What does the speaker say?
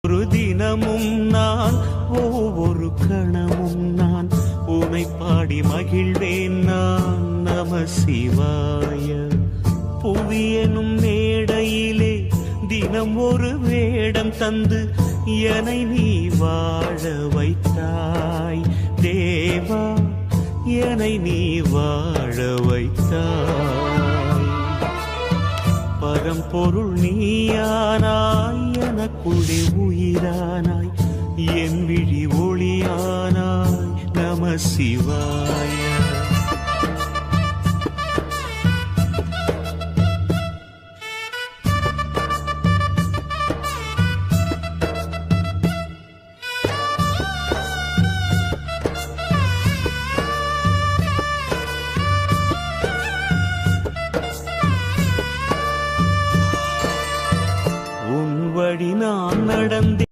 ஒரு தினமும் நான் ஒவ்வொரு கணமும் நான் உனை பாடி மகிழ்வேன் நான். நம சிவாய. புவியனும் மேடையிலே தினம் ஒரு வேடம் தந்து என்னை நீ வாழ வைத்தாய் தேவா, என்னை நீ வாழ வைத்தாய். பரம்பொருள் நீயானாய், எனக்குள்ளே உயிரானாய், என் விழி ஒளியானாய். நம சிவாய.